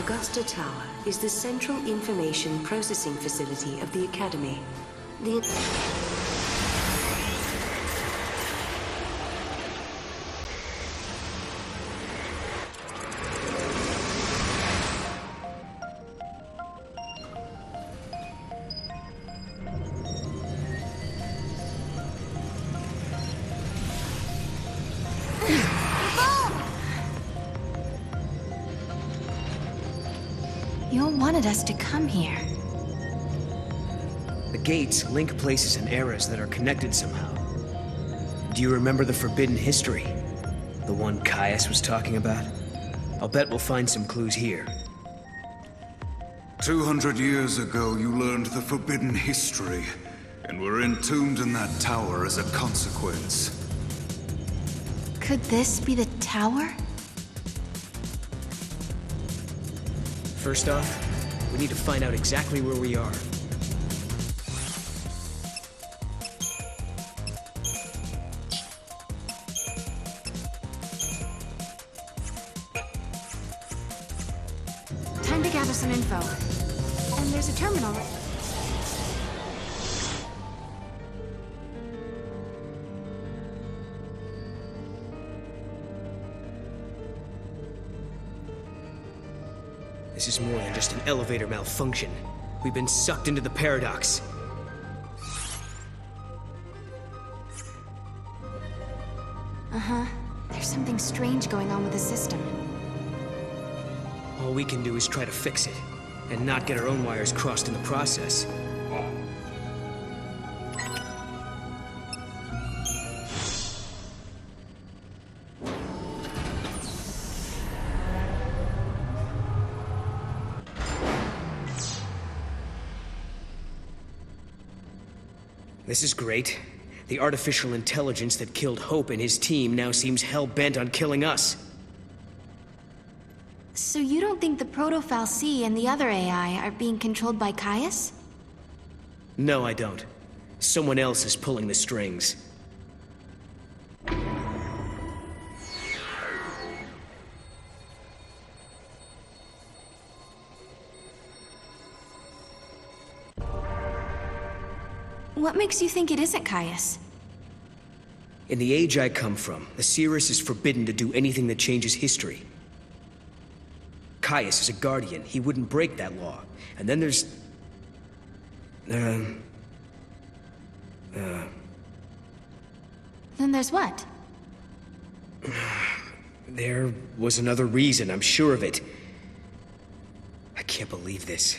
Augusta Tower is the central information processing facility of the Academy. The You all wanted us to come here. The gates link places and eras that are connected somehow. Do you remember the Forbidden History? The one Caius was talking about? I'll bet we'll find some clues here. 200 years ago, you learned the Forbidden History, and were entombed in that tower as a consequence. Could this be the tower? First off, we need to find out exactly where we are. Time to gather some info. And there's a terminal. This is more than just an elevator malfunction. We've been sucked into the paradox. Uh-huh. There's something strange going on with the system. All we can do is try to fix it, and not get our own wires crossed in the process. This is great. The artificial intelligence that killed Hope and his team now seems hell-bent on killing us. So you don't think the Proto fal'Cie and the other AI are being controlled by Caius? No, I don't. Someone else is pulling the strings. What makes you think it isn't Caius? In the age I come from, the Cirrus is forbidden to do anything that changes history. Caius is a guardian. He wouldn't break that law. And then there's... Then there's what? There was another reason, I'm sure of it. I can't believe this.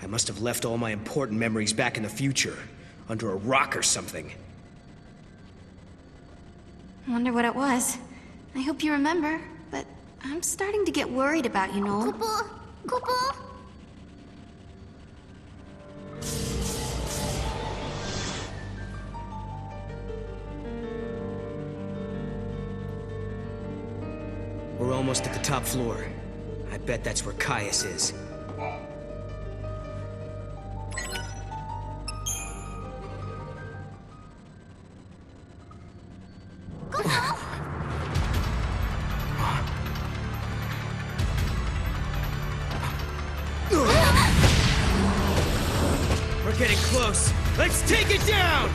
I must have left all my important memories back in the future. Under a rock or something. Wonder what it was. I hope you remember, but I'm starting to get worried about you, Noel. Kupo! We're almost at the top floor. I bet that's where Caius is. We're getting close. Let's take it down!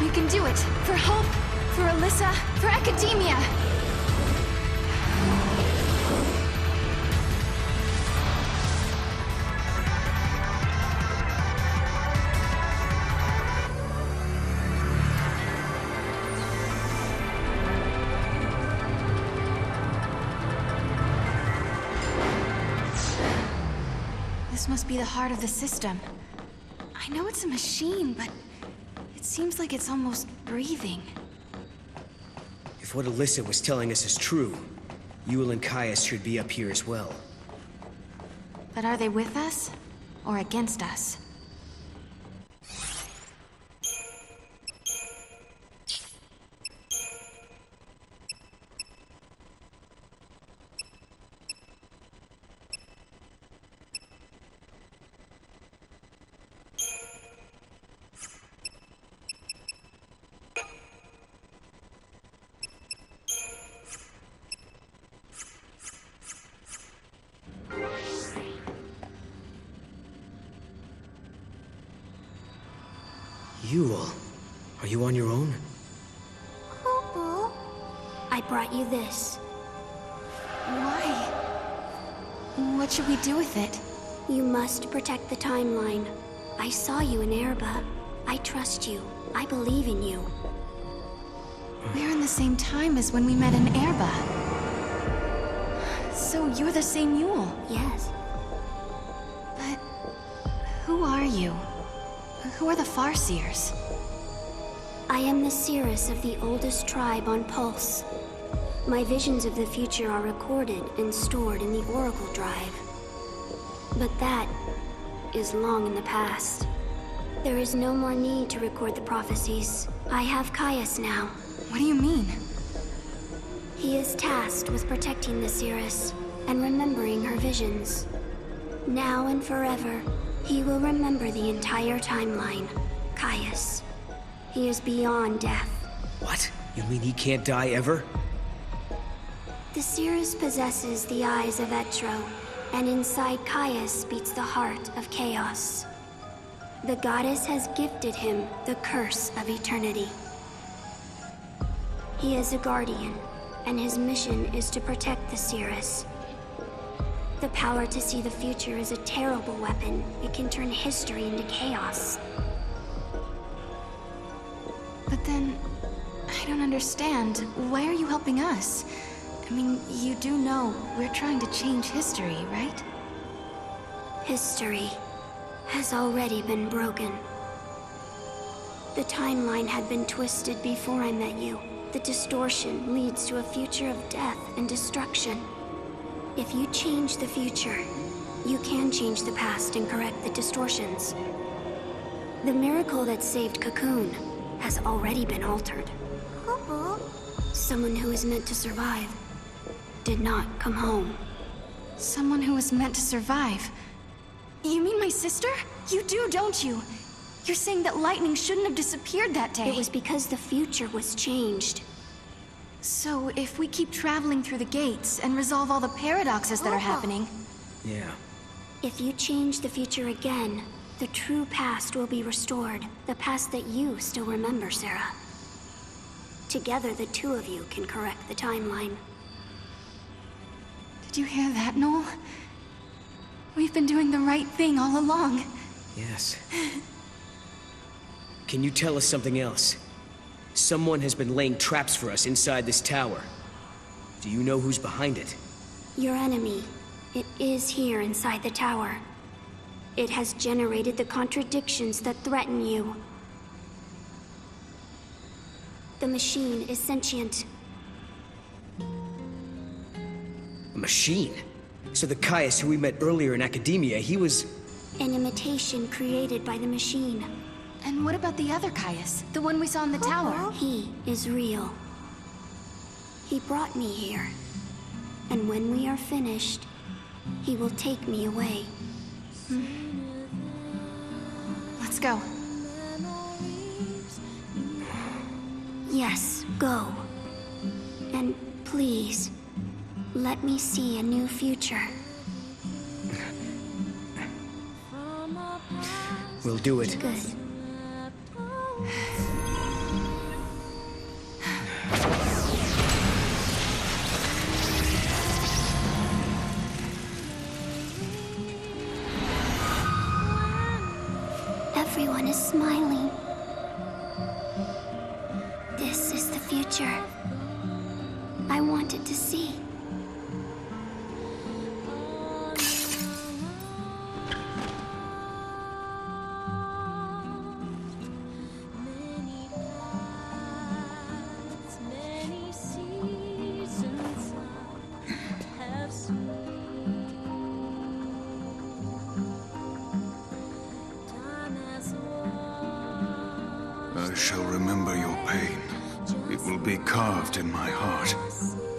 You can do it. For Hope, for Alyssa, for Academia. This must be the heart of the system. I know it's a machine, but it seems like it's almost breathing. If what Alyssa was telling us is true, Yule and Caius should be up here as well. But are they with us? Or against us? Yule, are you on your own? I brought you this. Why? What should we do with it? You must protect the timeline. I saw you in Erba. I trust you. I believe in you. We're in the same time as when we met in Erba. So you're the same Yule. Yes. But who are you? Who are the Farseers? I am the seeress of the oldest tribe on Pulse. My visions of the future are recorded and stored in the Oracle Drive. But that is long in the past. There is no more need to record the prophecies. I have Caius now. What do you mean? He is tasked with protecting the seeress and remembering her visions. Now and forever, he will remember the entire timeline. Caius. He is beyond death. What? You mean he can't die ever? The seeress possesses the eyes of Etro, and inside Caius beats the heart of chaos. The goddess has gifted him the curse of eternity. He is a guardian, and his mission is to protect the seeress. The power to see the future is a terrible weapon. It can turn history into chaos. But then, I don't understand. Why are you helping us? I mean, you do know we're trying to change history, right? History has already been broken. The timeline had been twisted before I met you. The distortion leads to a future of death and destruction. If you change the future, you can change the past and correct the distortions. The miracle that saved Cocoon has already been altered. Someone who is meant to survive did not come home. Someone who was meant to survive. You mean my sister? You do, don't you? You're saying that lightning shouldn't have disappeared that day. It was because the future was changed. So if we keep traveling through the gates and resolve all the paradoxes that are happening... Yeah. If you change the future again, the true past will be restored. The past that you still remember, Sarah. Together, the two of you can correct the timeline. Did you hear that, Noel? We've been doing the right thing all along. Yes. Can you tell us something else? Someone has been laying traps for us inside this tower. Do you know who's behind it? Your enemy. It is here inside the tower. It has generated the contradictions that threaten you. The machine is sentient. A machine? So the Caius who we met earlier in academia, he was... An imitation created by the machine. And what about the other Caius? The one we saw in the tower? He is real. He brought me here. And when we are finished, he will take me away. Let's go. Yes, go. And please, let me see a new future. We'll do it. Good. Everyone is smiling. This is the future I wanted to see. I shall remember your pain. It will be carved in my heart,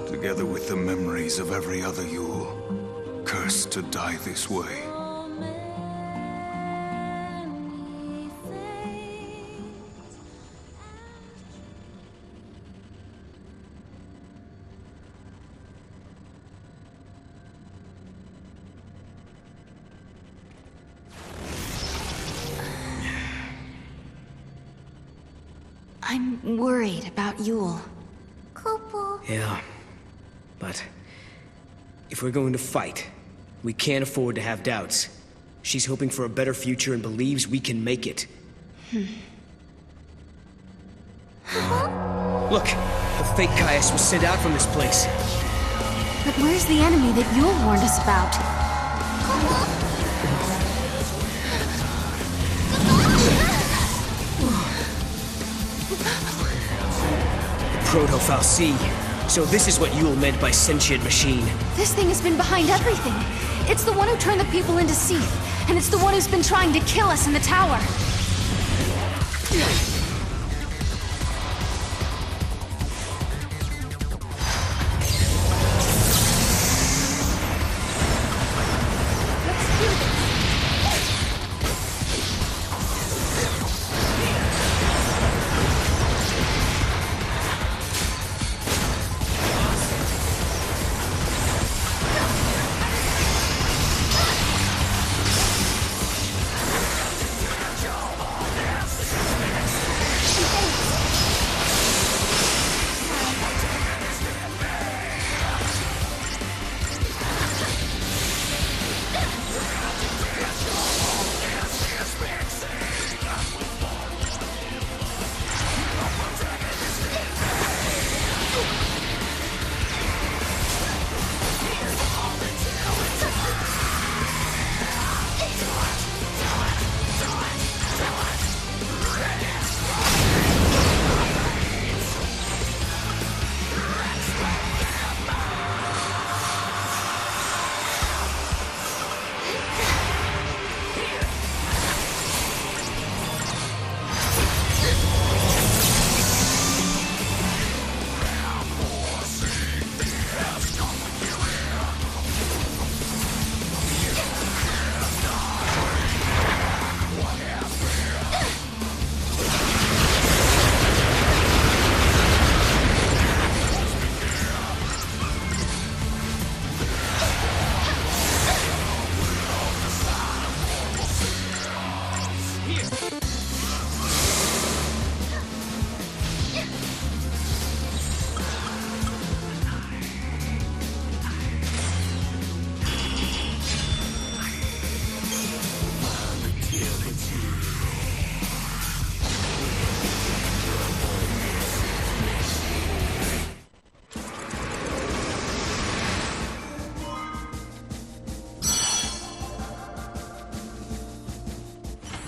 together with the memories of every other Yule, cursed to die this way. I'm worried about Yule. Couple. Yeah, but if we're going to fight, we can't afford to have doubts. She's hoping for a better future and believes we can make it. Look, the fake Caius was sent out from this place. But where's the enemy that Yule warned us about? Proto fal'Cie. So this is what Yule meant by sentient machine. This thing has been behind everything. It's the one who turned the people into Seath, and it's the one who's been trying to kill us in the tower.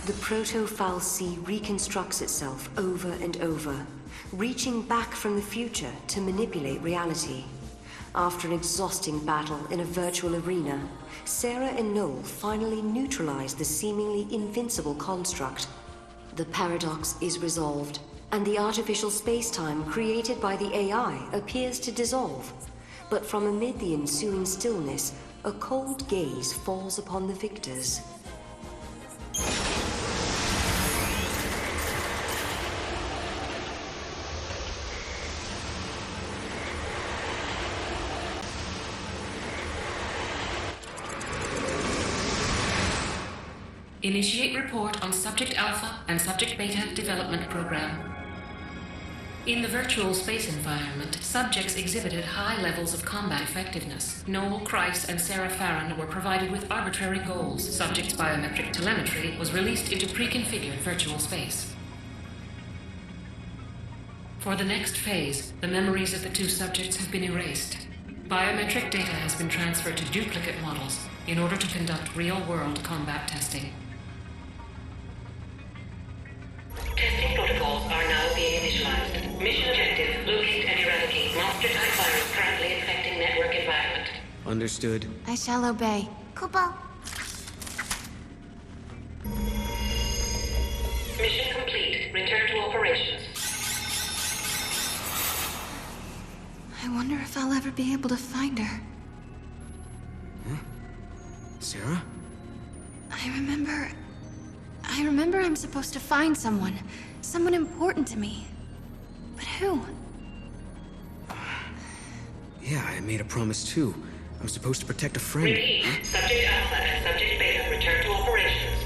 The Proto fal'Cie reconstructs itself over and over, reaching back from the future to manipulate reality. After an exhausting battle in a virtual arena, Sarah and Noel finally neutralize the seemingly invincible construct. The paradox is resolved, and the artificial space-time created by the AI appears to dissolve. But from amid the ensuing stillness, a cold gaze falls upon the victors. Initiate report on Subject Alpha and Subject Beta development program. In the virtual space environment, subjects exhibited high levels of combat effectiveness. Noel, Kreis, and Sarah Farron were provided with arbitrary goals. Subjects' biometric telemetry was released into pre-configured virtual space. For the next phase, the memories of the two subjects have been erased. Biometric data has been transferred to duplicate models in order to conduct real-world combat testing. Testing protocols are now being initialized. Mission objective: locate and eradicate monster-type virus currently infecting network environment. Understood. I shall obey. Couple. Mission complete. Return to operations. I wonder if I'll ever be able to find her. Sarah? I remember I'm supposed to find someone. Someone important to me. But who? Yeah, I made a promise too. I was supposed to protect a friend. Repeat. Subject Alpha and Subject Beta return to operations.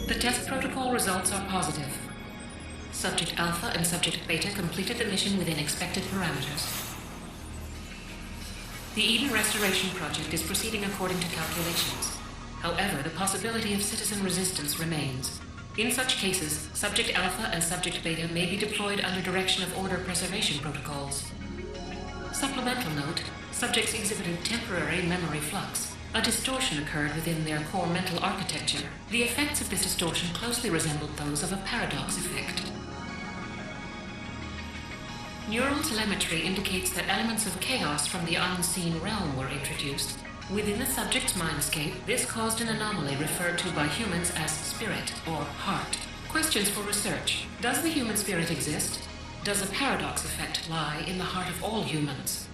The test protocol results are positive. Subject Alpha and Subject Beta completed the mission within expected parameters. The Eden Restoration Project is proceeding according to calculations. However, the possibility of citizen resistance remains. In such cases, Subject Alpha and Subject Beta may be deployed under direction of order preservation protocols. Supplemental note, subjects exhibited temporary memory flux. A distortion occurred within their core mental architecture. The effects of this distortion closely resembled those of a paradox effect. Neural telemetry indicates that elements of chaos from the unseen realm were introduced. Within the subject's mindscape, this caused an anomaly referred to by humans as spirit or heart. Questions for research. Does the human spirit exist? Does a paradox effect lie in the heart of all humans?